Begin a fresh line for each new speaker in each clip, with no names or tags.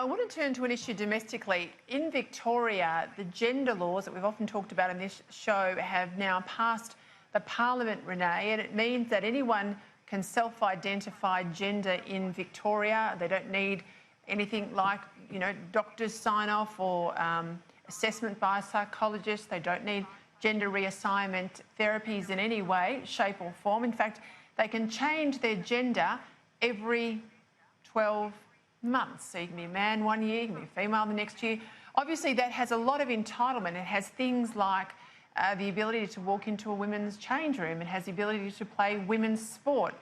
I want to turn to an issue domestically. In Victoria, the gender laws that we've often talked about in this show have now passed the Parliament, Renee, and it means that anyone can self-identify gender in Victoria. They don't need anything like, doctors' sign-off or assessment by a psychologist. They don't need gender reassignment therapies in any way, shape or form. In fact, they can change their gender every 12 months. So you can be a man one year, you can be a female the next year. Obviously, that has a lot of entitlement. It has things like the ability to walk into a women's change room. It has the ability to play women's sport,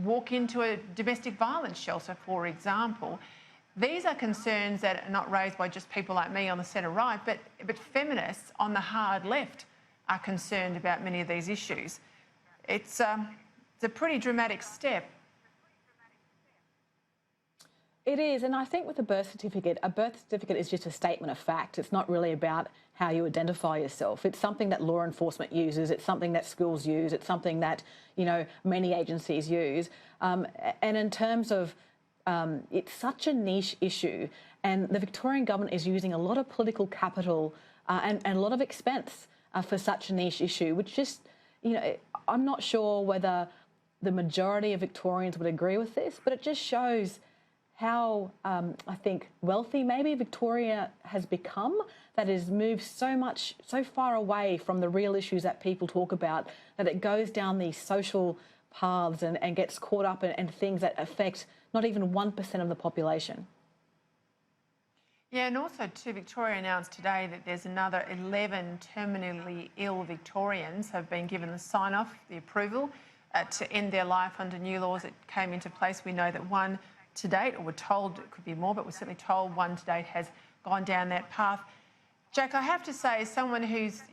walk into a domestic violence shelter, for example. These are concerns that are not raised by just people like me on the centre-right, but feminists on the hard left are concerned about many of these issues. It's a pretty dramatic step.
It is, and I think with a birth certificate is just a statement of fact. It's not really about how you identify yourself. It's something that law enforcement uses. It's something that schools use. It's something that, many agencies use. And in terms of, it's such a niche issue, and the Victorian government is using a lot of political capital and a lot of expense for such a niche issue, which just, I'm not sure whether the majority of Victorians would agree with this, but it just shows how, I think, wealthy maybe Victoria has become, that has moved so far away from the real issues that people talk about, that it goes down these social paths and gets caught up in things that affect not even 1% of the population.
Yeah, and also too, Victoria announced today that there's another 11 terminally ill Victorians have been given the sign-off, the approval, to end their life under new laws that came into place. We know that one to date, or we're told it could be more, but we're certainly told one to date has gone down that path. Jack, I have to say, as someone who's,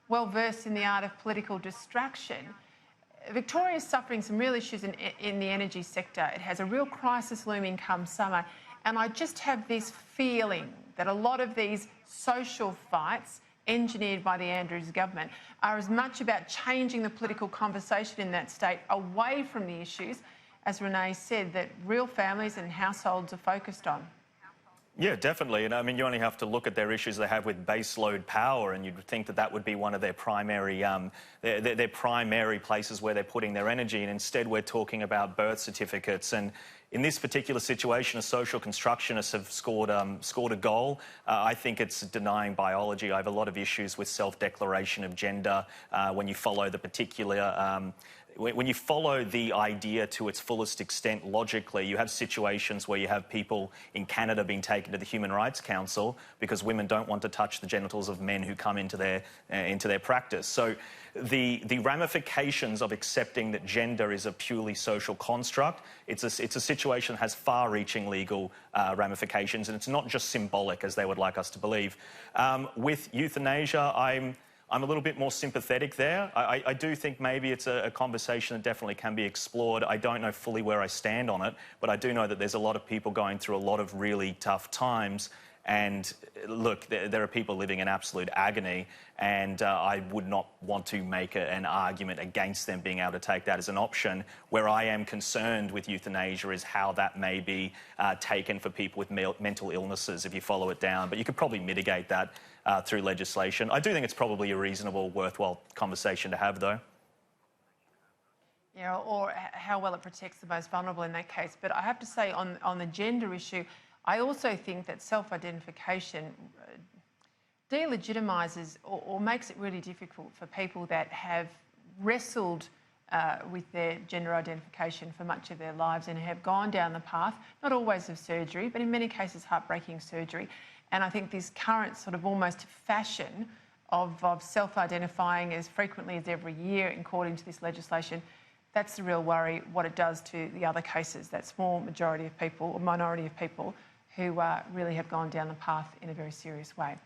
well versed in the art of political distraction, Victoria is suffering some real issues in the energy sector. It has a real crisis looming come summer, and I just have this feeling that a lot of these social fights engineered by the Andrews government are as much about changing the political conversation in that state away from the issues, as Renee said, that real families and households are focused on.
Yeah, definitely. And I mean, you only have to look at their issues they have with baseload power, and you'd think that that would be one of their primary, their primary places where they're putting their energy. And instead, we're talking about birth certificates. And in this particular situation, a social constructionists have scored a goal. I think it's denying biology. I have a lot of issues with self-declaration of gender when you follow the particular. When you follow the idea to its fullest extent logically, you have situations where you have people in Canada being taken to the Human Rights Council because women don't want to touch the genitals of men who come into their practice. So the ramifications of accepting that gender is a purely social construct, it's a situation that has far-reaching legal ramifications, and it's not just symbolic as they would like us to believe. With euthanasia, I'm a little bit more sympathetic there. I do think maybe it's a conversation that definitely can be explored. I don't know fully where I stand on it, but I do know that there's a lot of people going through a lot of really tough times. And look, there are people living in absolute agony, and I would not want to make an argument against them being able to take that as an option. Where I am concerned with euthanasia is how that may be taken for people with mental illnesses if you follow it down. But you could probably mitigate that through legislation. I do think it's probably a reasonable, worthwhile conversation to have, though.
Yeah, or how well it protects the most vulnerable in that case. But I have to say, on the gender issue, I also think that self-identification delegitimises or makes it really difficult for people that have wrestled with their gender identification for much of their lives and have gone down the path, not always of surgery, but in many cases heartbreaking surgery. And I think this current sort of almost fashion of self-identifying as frequently as every year, according to this legislation, that's the real worry, what it does to the other cases, that small majority of people or minority of people who really have gone down the path in a very serious way.